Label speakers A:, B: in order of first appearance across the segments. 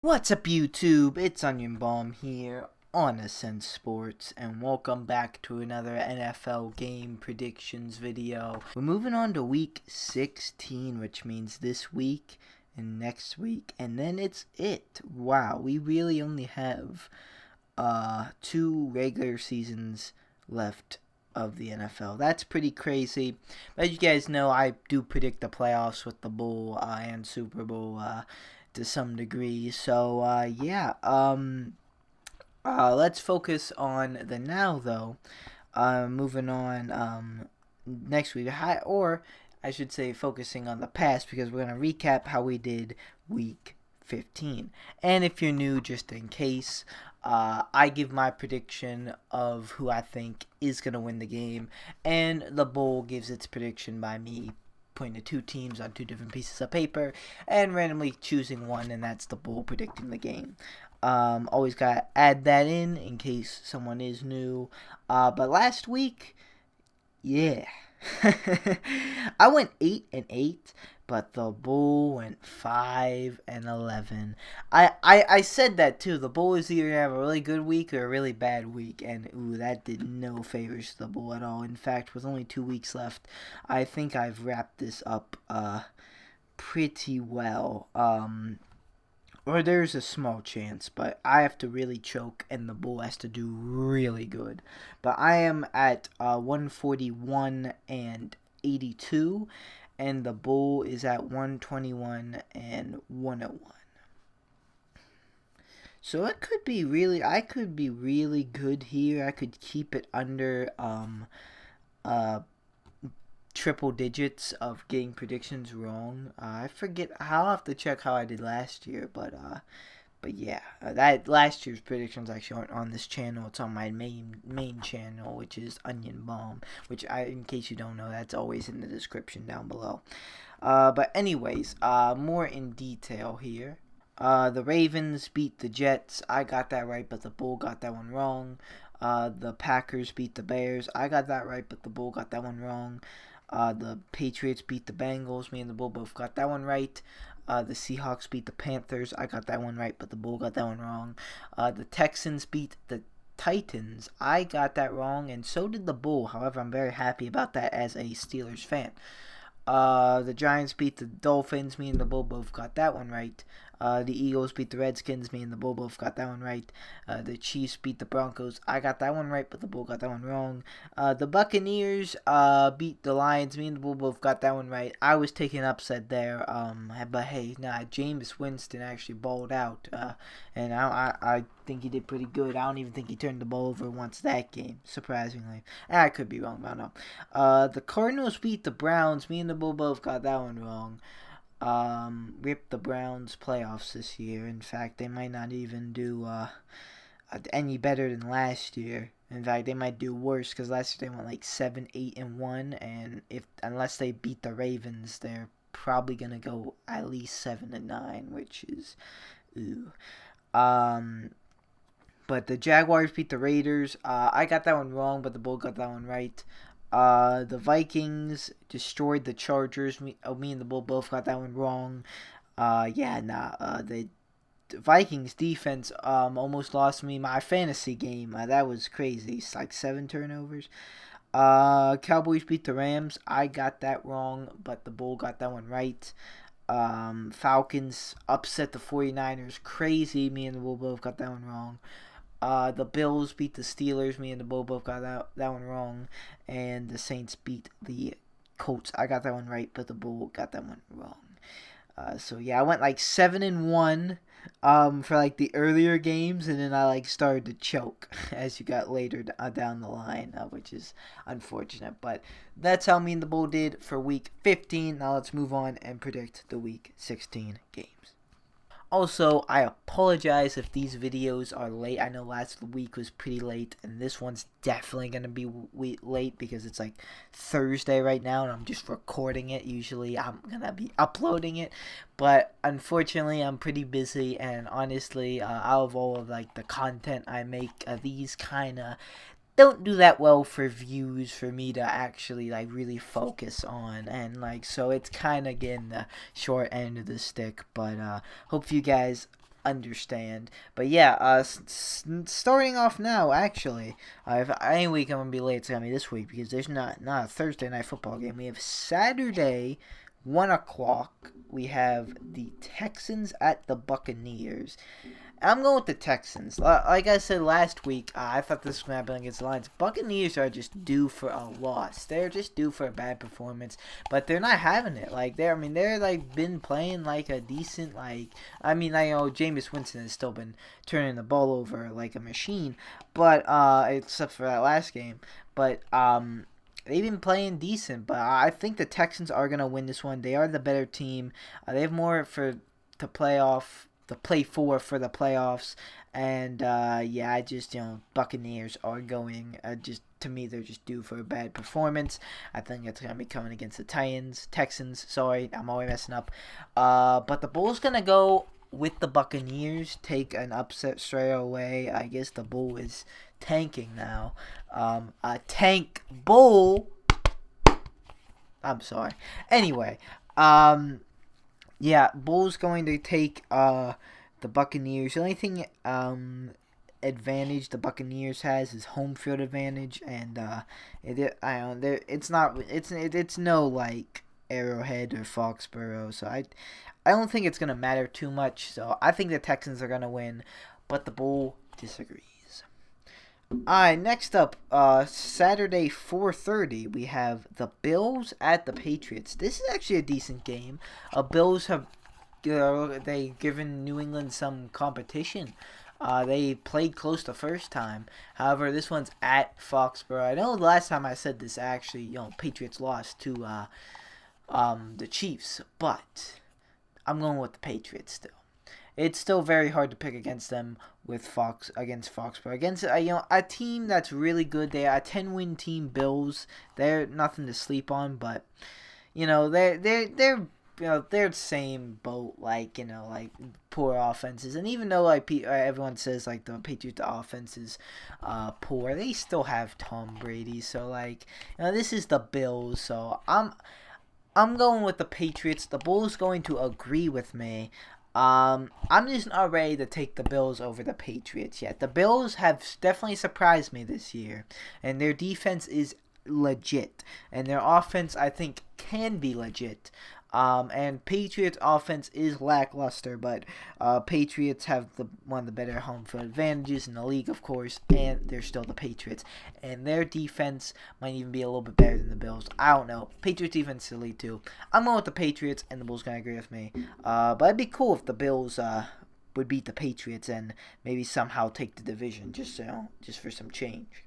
A: What's up YouTube? It's Onion Bomb here on Ascent Sports and welcome back to another NFL game predictions video. We're moving on to week 16, which means this week and next week, and then it's it. Wow, we really only have two regular seasons left of the NFL. That's pretty crazy. But as you guys know, I do predict the playoffs with the Bowl and Super Bowl to some degree. So yeah, let's focus on the now though. Moving on next week, or I should say, focusing on the past because we're gonna recap how we did week 15. And if you're new, just in case, I give my prediction of who I think is going to win the game, and the Bowl gives its prediction by me putting the two teams on two different pieces of paper and randomly choosing one, and that's the Bowl predicting the game. Always got to add that in case someone is new. But last week, yeah. I went 8-8, but the Bull went 5-11. I said that too. The Bull is either gonna have a really good week or a really bad week, and ooh, that did no favors to the Bull at all. In fact, with only 2 weeks left, I think I've wrapped this up pretty well. Or there's a small chance, but I have to really choke, and the Bull has to do really good. But I am at 141 and 82, and the Bull is at 121 and 101. So it could be really, I could be really good here. I could keep it under triple digits of getting predictions wrong. I forget. I'll have to check how I did last year, but yeah, that last year's predictions actually aren't on this channel. It's on my main channel, which is Onion Bomb. Which in case you don't know, that's always in the description down below. But anyways, more in detail here. The Ravens beat the Jets. I got that right, but the Bull got that one wrong. The Packers beat the Bears. I got that right, but the Bull got that one wrong. The Patriots beat the Bengals. Me and the Bull both got that one right. The Seahawks beat the Panthers. I got that one right, but the Bull got that one wrong. The Texans beat the Titans. I got that wrong, and so did the Bull. However, I'm very happy about that as a Steelers fan. The Giants beat the Dolphins. Me and the Bull both got that one right. The Eagles beat the Redskins. Me and the Bull both got that one right. The Chiefs beat the Broncos. I got that one right, but the Bull got that one wrong. The Buccaneers beat the Lions. Me and the Bull both got that one right. I was taking upset there. But hey, Jameis Winston actually balled out. And I think he did pretty good. I don't even think he turned the ball over once that game, surprisingly. I could be wrong, but no. The Cardinals beat the Browns. Me and the Bull both got that one wrong. Ripped the Browns playoffs this year. In fact, they might not even do any better than last year. In fact, they might do worse because last year they went like 7-8-1, and unless they beat the Ravens, they're probably gonna go at least 7-9, which is ooh. But the Jaguars beat the Raiders. I got that one wrong, but the Bull got that one right. The Vikings destroyed the Chargers. Me and the Bull both got that one wrong. The Vikings defense almost lost me my fantasy game. That was crazy. It's like 7 turnovers. Cowboys beat the Rams. I got that wrong, but the Bull got that one right. Falcons upset the 49ers. Crazy. Me and the Bull both got that one wrong. The Bills beat the Steelers. Me and the Bull both got that one wrong. And the Saints beat the Colts. I got that one right, but the Bull got that one wrong. So yeah, I went like 7-1 for like the earlier games, and then I like started to choke as you got later down the line, which is unfortunate. But that's how me and the Bull did for week 15. Now let's move on and predict the week 16 games. Also, I apologize if these videos are late. I know last week was pretty late, and this one's definitely going to be late because it's like Thursday right now, and I'm just recording it. Usually, I'm going to be uploading it, but unfortunately, I'm pretty busy, and honestly, out of all of like the content I make, these kind of don't do that well for views for me to actually like really focus on, and like so it's kind of getting the short end of the stick. But hope you guys understand. But yeah, starting off now, actually, if any week I'm gonna be late, it's gonna be this week because there's not a Thursday night football game. We have Saturday, 1 o'clock. We have the Texans at the Buccaneers. I'm going with the Texans. Like I said last week, I thought this was going to happen against the Lions. Buccaneers are just due for a loss. They're just due for a bad performance, but they're not having it. Like they're like been playing like a decent I know Jameis Winston has still been turning the ball over like a machine, but except for that last game, but they've been playing decent. But I think the Texans are gonna win this one. They are the better team. They have more to play for the playoffs, and I just Buccaneers are going just to me they're just due for a bad performance. I think it's gonna be coming against the Texans. Sorry, I'm always messing up. But the Bulls gonna go with the Buccaneers, take an upset straight away. I guess the Bull is tanking now. A tank Bull. I'm sorry. Anyway, yeah, Bulls going to take the Buccaneers. The only thing advantage the Buccaneers has is home field advantage, and it's no like Arrowhead or Foxborough, so I don't think it's gonna matter too much. So I think the Texans are gonna win, but the Bull disagrees. Alright, next up, Saturday 4:30, we have the Bills at the Patriots. This is actually a decent game. Bills have they given New England some competition. They played close the first time. However, this one's at Foxborough. I know the last time I said this, actually, Patriots lost to the Chiefs, but I'm going with the Patriots still. It's still very hard to pick against them against Foxborough. Against a team that's really good. They are a 10-win team, Bills. They're nothing to sleep on, but they're the same boat, like poor offenses. And even though everyone says like the Patriots offense is poor, they still have Tom Brady. So this is the Bills. So I'm going with the Patriots. The Bulls going to agree with me. I'm just not ready to take the Bills over the Patriots yet. The Bills have definitely surprised me this year, and their defense is legit, and their offense I think can be legit. And Patriots offense is lackluster, but Patriots have one of the better home field advantages in the league, of course, and they're still the Patriots. And their defense might even be a little bit better than the Bills. I don't know. Patriots defense is elite too. I'm going with the Patriots, and the Bulls gonna agree with me. But it'd be cool if the Bills would beat the Patriots and maybe somehow take the division, just for some change.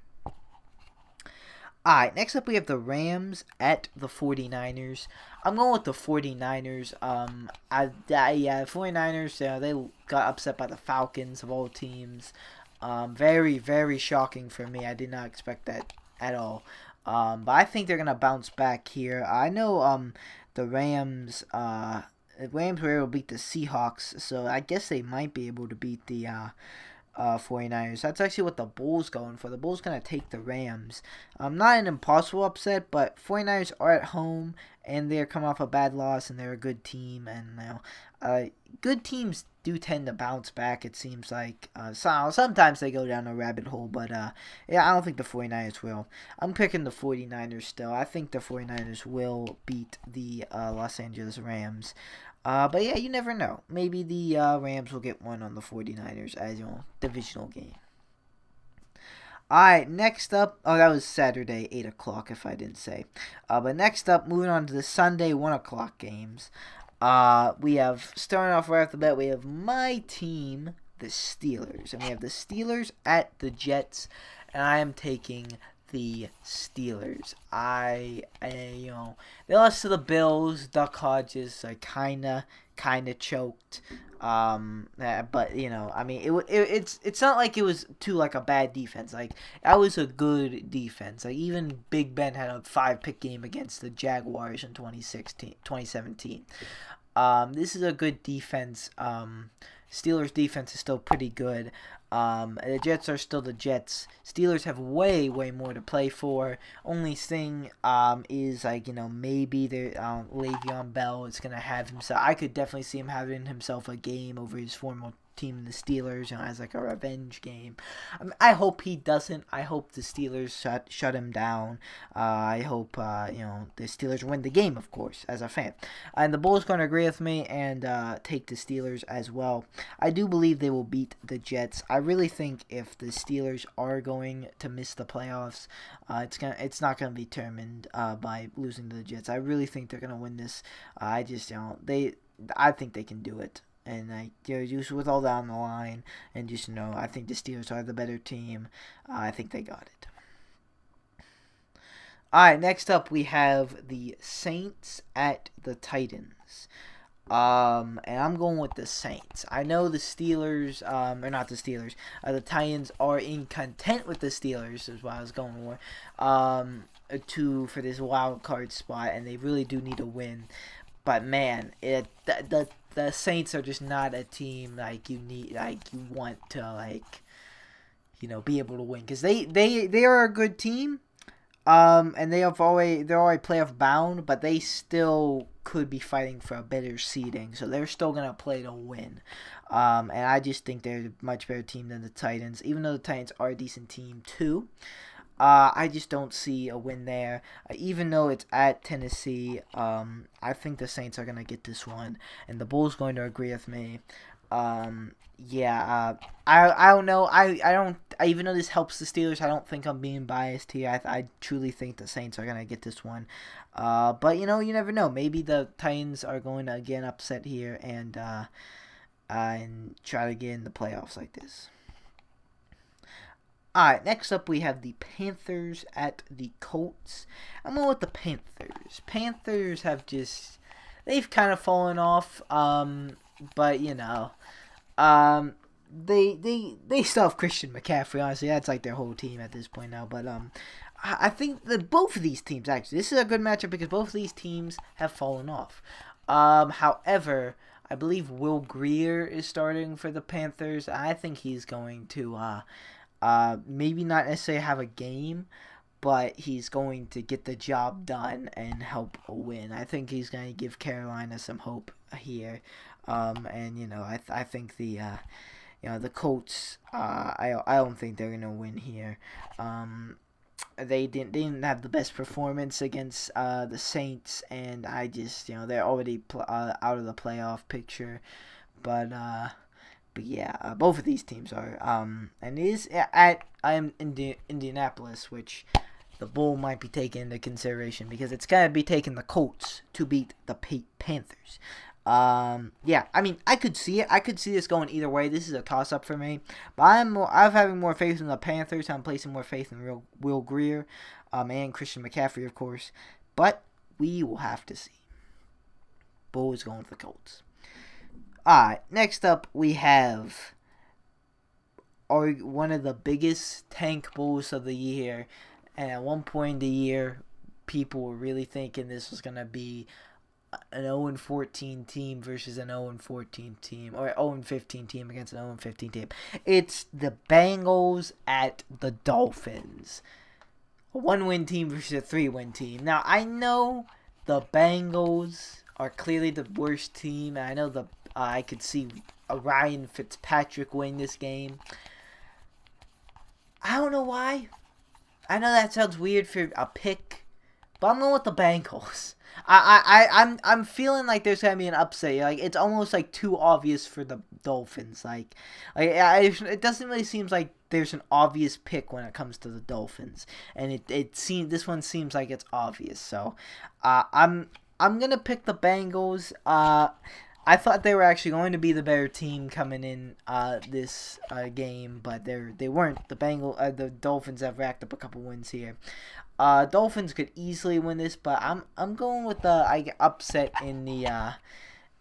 A: Alright, next up we have the Rams at the 49ers. I'm going with the 49ers. The 49ers, they got upset by the Falcons of all teams. Very, very shocking for me. I did not expect that at all. But I think they're going to bounce back here. I know the Rams were able to beat the Seahawks, so I guess they might be able to beat the 49ers. That's actually what the Bulls going for. The Bulls going to take the Rams. Not an impossible upset, but 49ers are at home, and they're coming off a bad loss, and they're a good team. And good teams do tend to bounce back, it seems like. Sometimes they go down a rabbit hole, but I don't think the 49ers will. I'm picking the 49ers still. I think the 49ers will beat the Los Angeles Rams. But yeah, you never know. Maybe the Rams will get one on the 49ers as divisional game. Alright, next up. Oh, that was Saturday, 8 o'clock, if I didn't say. But next up, moving on to the Sunday, 1 o'clock games. We have, starting off right off the bat, we have my team, the Steelers. And we have the Steelers at the Jets. And I am taking the Steelers. They lost to the Bills. Duck Hodges kind of choked. But it's not like it was too like a bad defense. Like that was a good defense. Like even Big Ben had a 5-pick game against the Jaguars in 2017. This is a good defense. Steelers defense is still pretty good. The Jets are still the Jets. Steelers have way more to play for. Only thing is maybe Le'Veon Bell is gonna have himself. I could definitely see him having himself a game over his team the Steelers, as like a revenge game. I hope he doesn't. I hope the Steelers shut him down. I hope the Steelers win the game, of course, as a fan. And the Bulls going to agree with me and take the Steelers as well. I do believe they will beat the Jets. I really think if the Steelers are going to miss the playoffs, it's not going to be determined by losing to the Jets. I really think they're going to win this. I think they can do it. And just with all that on the line, and I think the Steelers are the better team. I think they got it. All right, next up we have the Saints at the Titans. And I'm going with the Saints. I know the Steelers, or not the Steelers, the Titans are in content with the Steelers, is what I was going for. For this wild card spot, and they really do need a win. But man, the Saints are just not a team you want to be able to win, because they are a good team, and they're already playoff bound, but they still could be fighting for a better seeding, so they're still gonna play to win. And I just think they're a much better team than the Titans, even though the Titans are a decent team too. I just don't see a win there. Even though it's at Tennessee, I think the Saints are going to get this one. And the Bulls going to agree with me. I don't know. Even though this helps the Steelers, I don't think I'm being biased here. I truly think the Saints are going to get this one. But, you never know. Maybe the Titans are going to, again, upset here and try to get in the playoffs like this. Alright, next up we have the Panthers at the Colts. I'm going with the Panthers. Panthers they've kind of fallen off, but they still have Christian McCaffrey, honestly. That's like their whole team at this point now, but I think that both of these teams, actually, this is a good matchup because both of these teams have fallen off. However, I believe Will Grier is starting for the Panthers. I think he's going to maybe not necessarily have a game, but he's going to get the job done and help win. I think he's going to give Carolina some hope here. I think the Colts, I don't think they're going to win here. They didn't have the best performance against the Saints, and I just, they're already out of the playoff picture. But yeah, both of these teams are. And it is at Indianapolis, which the Bull might be taken into consideration because it's going to be taking the Colts to beat the Panthers. Yeah, I mean, I could see it. I could see this going either way. This is a toss-up for me. But I'm having more faith in the Panthers. I'm placing more faith in Will Grier and Christian McCaffrey, of course. But we will have to see. Bull is going with the Colts. Alright, next up we have one of the biggest tank bulls of the year. And at one point in the year, people were really thinking this was going to be an 0-14 team versus an 0-14 team, or 0-15 team against an 0-15 team. It's the Bengals at the Dolphins. A 1-win team versus a 3-win team. Now, I know the Bengals are clearly the worst team, and I know I could see Ryan Fitzpatrick win this game. I don't know why. I know that sounds weird for a pick, but I'm going with the Bengals. I'm feeling like there's gonna be an upset. Like, it's almost like too obvious for the Dolphins. It doesn't really seem like there's an obvious pick when it comes to the Dolphins, and this one seems like it's obvious. So, I'm gonna pick the Bengals. I thought they were actually going to be the better team coming in this game, but they weren't. The Dolphins have racked up a couple wins here. Dolphins could easily win this, but I'm going with the upset in the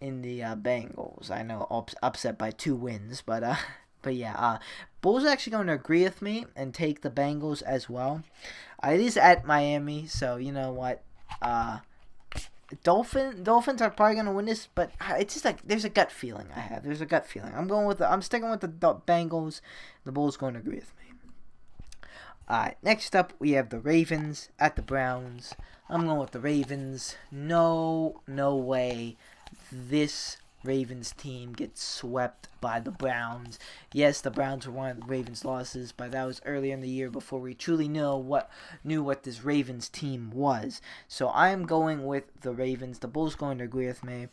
A: Bengals. I know upset by 2 wins, but yeah. Bulls are actually going to agree with me and take the Bengals as well. It is at Miami, so you know what. Dolphins are probably gonna win this, but it's just like there's a gut feeling I have. There's a gut feeling. I'm sticking with the Bengals. The Bulls going to agree with me. Alright, next up we have the Ravens at the Browns. I'm going with the Ravens. No way this Ravens team gets swept by the Browns. Yes, the Browns were one of the Ravens' losses, but that was earlier in the year before we truly knew what this Ravens team was. So I am going with the Ravens. The Bulls going to agree with me.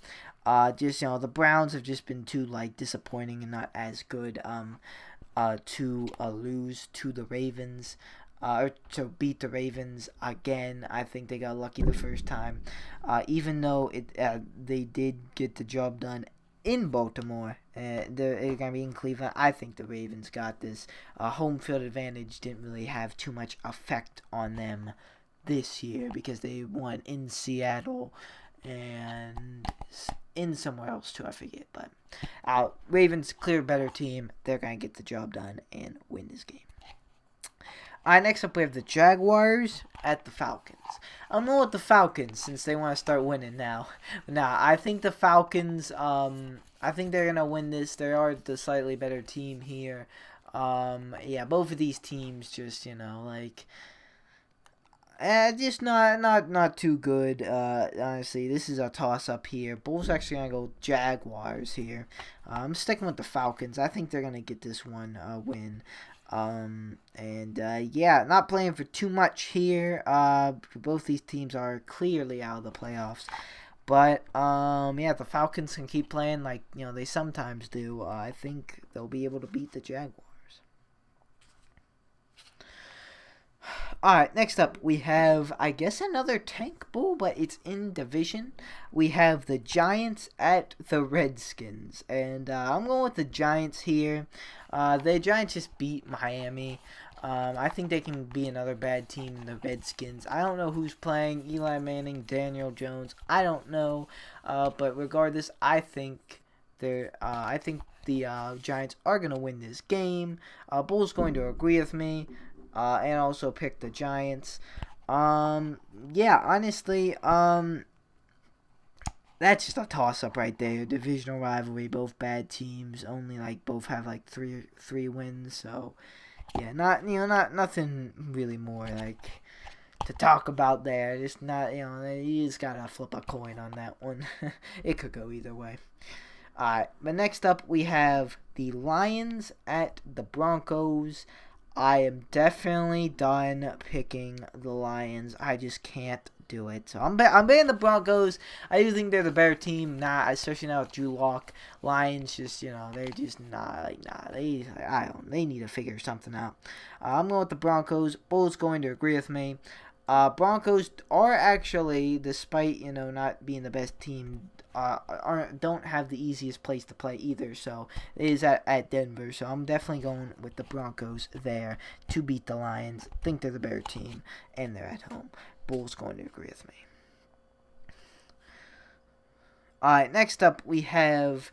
A: Just the Browns have just been too disappointing and not as good to lose to the Ravens. Or to beat the Ravens again. I think they got lucky the first time. Even though they did get the job done in Baltimore, they're going to be in Cleveland. I think the Ravens got this. Home field advantage didn't really have too much effect on them this year because they won in Seattle and in somewhere else too. I forget. But Ravens, clear better team. They're going to get the job done and win this game. Next up we have the Jaguars at the Falcons. I'm going with the Falcons since they want to start winning now. I think the Falcons, I think they're going to win this. They are the slightly better team here. Yeah, both of these teams just, just not too good. Honestly, this is a toss-up here. Bulls actually going to go Jaguars here. I'm sticking with the Falcons. I think they're going to get this one win. Yeah, not playing for too much here. Both these teams are clearly out of the playoffs. But, yeah, the Falcons can keep playing like, they sometimes do. I think they'll be able to beat the Jaguars. Alright, next up we have, I guess, another Tank Bowl, but it's in division. We have the Giants at the Redskins. And I'm going with the Giants here. The Giants just beat Miami. I think they can be another bad team than the Redskins. I don't know who's playing. Eli Manning, Daniel Jones. I don't know. But regardless, I think the Giants are going to win this game. Bulls going to agree with me. And also pick the Giants. Yeah, honestly, that's just a toss-up right there. Divisional rivalry, both bad teams. Only both have three wins. So yeah, not nothing really more to talk about there. Just not you just gotta flip a coin on that one. It could go either way. Alright, but next up we have the Lions at the Broncos. I am definitely done picking the Lions. I just can't do it. So I'm betting the Broncos. I do think they're the better team. Especially now with Drew Lock. Lions just, they're just not they need to figure something out. I'm going with the Broncos. Bulls going to agree with me. Broncos are actually, despite not being the best team, don't have the easiest place to play either. So it is at Denver. So I'm definitely going with the Broncos there to beat the Lions. Think they're the better team and they're at home. Bulls going to agree with me. Alright, next up we have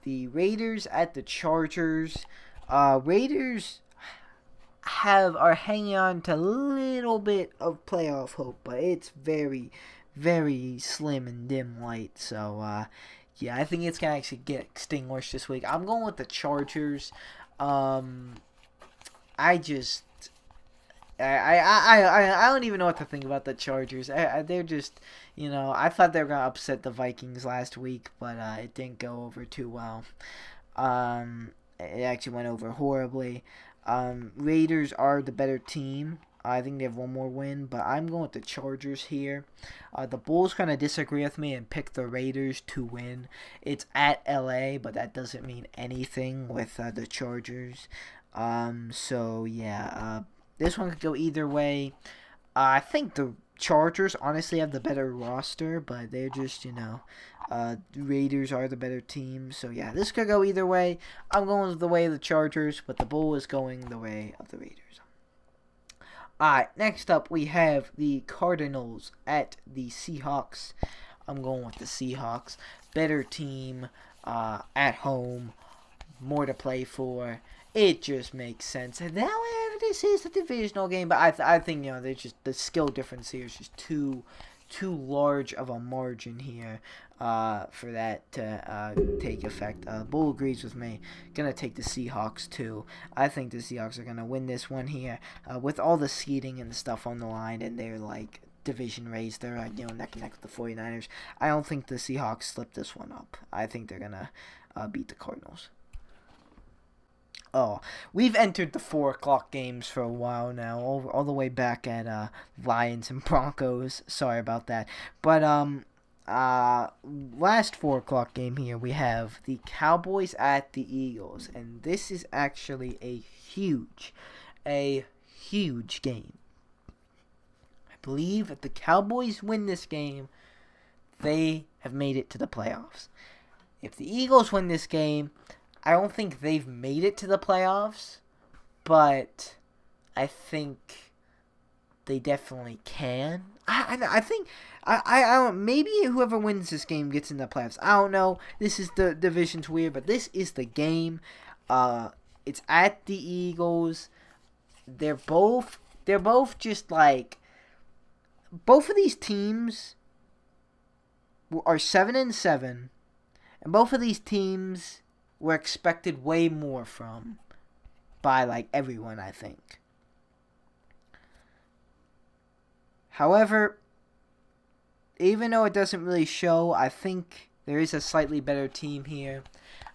A: the Raiders at the Chargers. Raiders are hanging on to a little bit of playoff hope, but it's very, very slim and dim light. So yeah, I think it's gonna actually get extinguished this week. I'm going with the Chargers. I don't even know what to think about the Chargers. They're just, I thought they were gonna upset the Vikings last week, but it didn't go over too well. It actually went over horribly. Raiders are the better team. I think they have one more win, but I'm going with the Chargers here. The Bulls kind of disagree with me and pick the Raiders to win. It's at LA, but that doesn't mean anything with the Chargers. So yeah, this one could go either way. I think the Chargers honestly have the better roster, but they're just, Raiders are the better team. So yeah, this could go either way. I'm going the way of the Chargers, but the Bull is going the way of the Raiders. Alright, next up we have the Cardinals at the Seahawks. I'm going with the Seahawks. Better team, at home, more to play for. It just makes sense. And now this is a divisional game, but I think there's just the skill difference here is just too large of a margin here for that to take effect. Bull agrees with me. Gonna take the Seahawks too. I think the Seahawks are gonna win this one here with all the seeding and stuff on the line, and they're division race. They're neck and neck with the 49ers. I don't think the Seahawks slip this one up. I think they're gonna beat the Cardinals. Oh, we've entered the 4 o'clock games for a while now, all the way back at Lions and Broncos. Sorry about that. But last 4 o'clock game here, we have the Cowboys at the Eagles, and this is actually a huge game. I believe if the Cowboys win this game, they have made it to the playoffs. If the Eagles win this game, I don't think they've made it to the playoffs, but I think they definitely can. I think I don't, maybe whoever wins this game gets in the playoffs. I don't know. This is the division's weird, but this is the game. It's at the Eagles. They're both just like, both of these teams are 7-7, and both of these teams were expected way more from by like everyone, I think. However, even though it doesn't really show, I think there is a slightly better team here.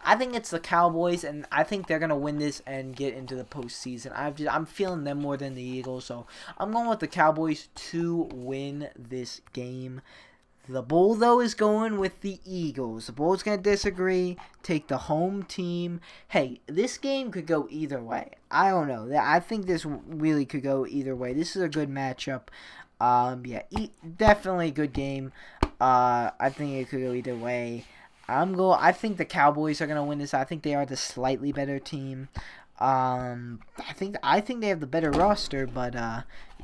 A: I think it's the Cowboys, and I think they're gonna win this and get into the postseason. I'm feeling them more than the Eagles, so I'm going with the Cowboys to win this game. The Bull, though, is going with the Eagles. The Bull's going to disagree, take the home team. Hey, this game could go either way. I don't know. I think this really could go either way. This is a good matchup. Definitely a good game. I think it could go either way. I think the Cowboys are going to win this. I think they are the slightly better team. I think they have the better roster, but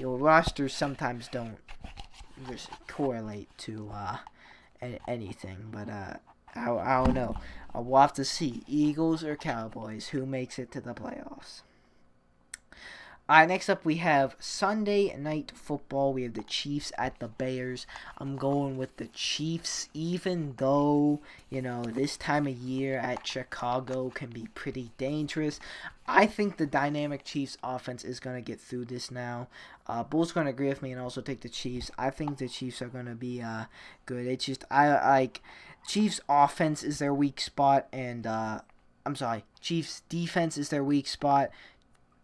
A: rosters sometimes don't just correlate to anything, but I don't know. We'll have to see. Eagles or Cowboys, who makes it to the playoffs? Next up we have Sunday Night Football. We have the Chiefs at the Bears. I'm going with the Chiefs, even though, this time of year at Chicago can be pretty dangerous. I think the dynamic Chiefs offense is going to get through this now. Bull's going to agree with me and also take the Chiefs. I think the Chiefs are going to be good. It's just, Chiefs offense is their weak spot, and, Chiefs defense is their weak spot.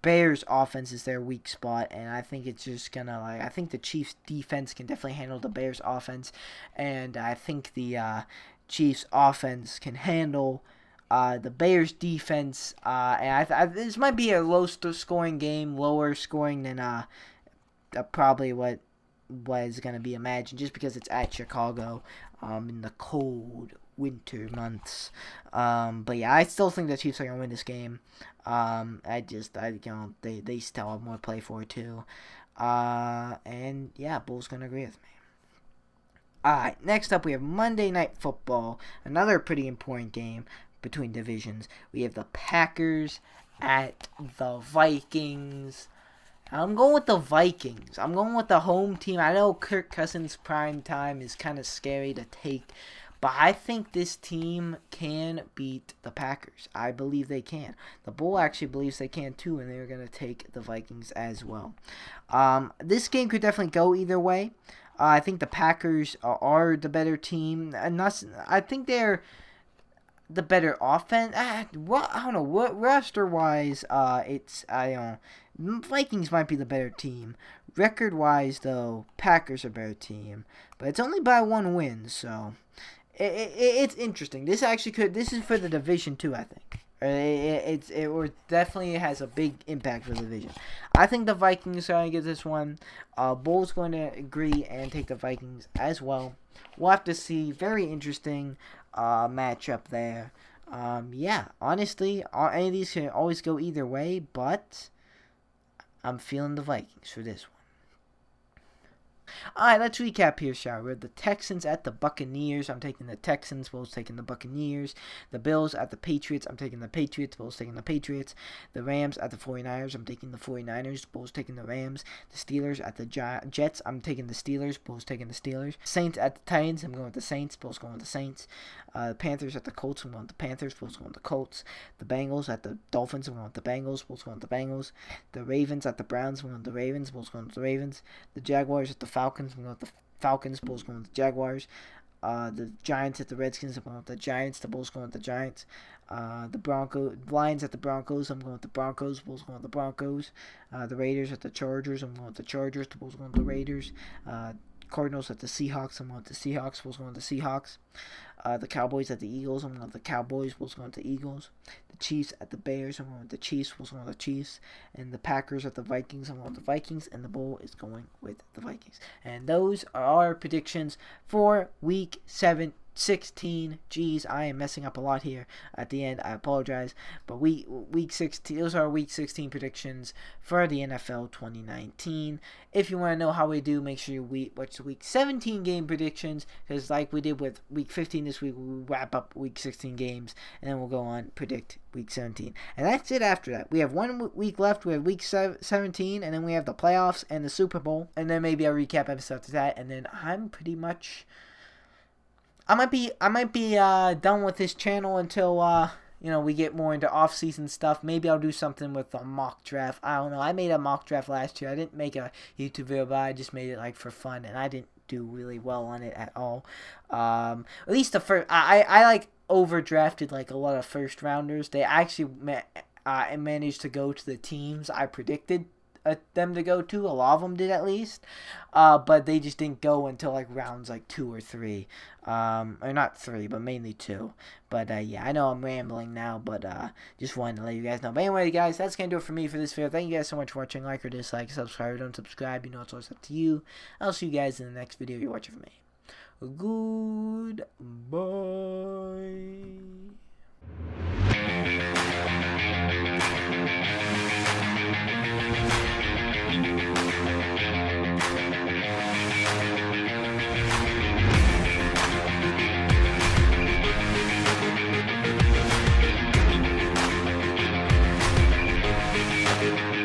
A: Bears offense is their weak spot, and I think it's just gonna I think the Chiefs defense can definitely handle the Bears offense, and I think the Chiefs offense can handle the Bears defense, and this might be a low scoring game, lower scoring than probably what was gonna be imagined, just because it's at Chicago in the cold winter months. But yeah, I still think the Chiefs are gonna win this game. They still have more to play for too. And yeah, Bull's gonna agree with me. Alright, next up we have Monday Night Football, another pretty important game between divisions. We have the Packers at the Vikings. I'm going with the Vikings. I'm going with the home team. I know Kirk Cousins' prime time is kind of scary to take, but I think this team can beat the Packers. I believe they can. The Bull actually believes they can too, and they're going to take the Vikings as well. This game could definitely go either way. I think the Packers are the better team. I think they're the better offense. I don't know. What roster-wise, Vikings might be the better team. Record-wise, though, Packers are a better team. But it's only by 1 win, so it's interesting. This is for the division too, I think. It definitely has a big impact for the division. I think the Vikings are going to get this one. Bull's going to agree and take the Vikings as well. We'll have to see. Very interesting matchup there. Honestly, any of these can always go either way, but I'm feeling the Vikings for this one. Alright, let's recap here, shall we? The Texans at the Buccaneers. I'm taking the Texans. Bull's taking the Buccaneers. The Bills at the Patriots. I'm taking the Patriots. Bull's taking the Patriots. The Rams at the 49ers. I'm taking the 49ers. Bull's taking the Rams. The Steelers at the Jets. I'm taking the Steelers. Bull's taking the Steelers. Saints at the Titans. I'm going with the Saints. Bull's going with the Saints. The Panthers at the Colts. I'm going with the Panthers. Bull's going with the Colts. The Bengals at the Dolphins. I'm going with the Bengals. Bull's going with the Bengals. The Ravens at the Browns. I'm going with the Ravens. Bull's going with the Ravens. The Jaguars at the Falcons. I'm going with the Falcons. Bulls going with the Jaguars. The Giants at the Redskins. I'm going with the Giants. The Bulls going with the Giants. The Lions at the Broncos. I'm going with the Broncos. Bulls going with the Broncos. The Raiders at the Chargers. I'm going with the Chargers. The Bulls going with the Raiders. Cardinals at the Seahawks. I'm going with the Seahawks. Bulls going with the Seahawks. The Cowboys at the Eagles. I'm going with the Cowboys. Bulls going with the Eagles. The Chiefs at the Bears. I'm going with the Chiefs. Bulls going with the Chiefs. And the Packers at the Vikings. I'm going with the Vikings. And the Bull is going with the Vikings. And those are our predictions for Week 16. Jeez, I am messing up a lot here at the end. I apologize. But week 16, those are our Week 16 predictions for the NFL 2019. If you want to know how we do, make sure you watch the Week 17 game predictions, because like we did with Week 15 this week, we'll wrap up Week 16 games, and then we'll go on predict Week 17. And that's it after that. We have 1 week left. We have Week 17, and then we have the playoffs and the Super Bowl, and then maybe a recap episode after that, and then I'm pretty much... I might be done with this channel until we get more into off-season stuff. Maybe I'll do something with a mock draft. I don't know. I made a mock draft last year. I didn't make a YouTube video, but I just made it like for fun, and I didn't do really well on it at all. At least the first, I like overdrafted like a lot of first rounders. They actually managed to go to the teams I predicted them to go to. A lot of them did, at least, but they just didn't go until like rounds like 2 or 3, or not 3, but mainly 2. But yeah, I know I'm rambling now, but just wanted to let you guys know. But anyway, guys, that's gonna do it for me for this video. Thank you guys so much for watching. Like or dislike, subscribe or don't subscribe, you know, it's always up to you. I'll see you guys in the next video you're watching from me. Goodbye.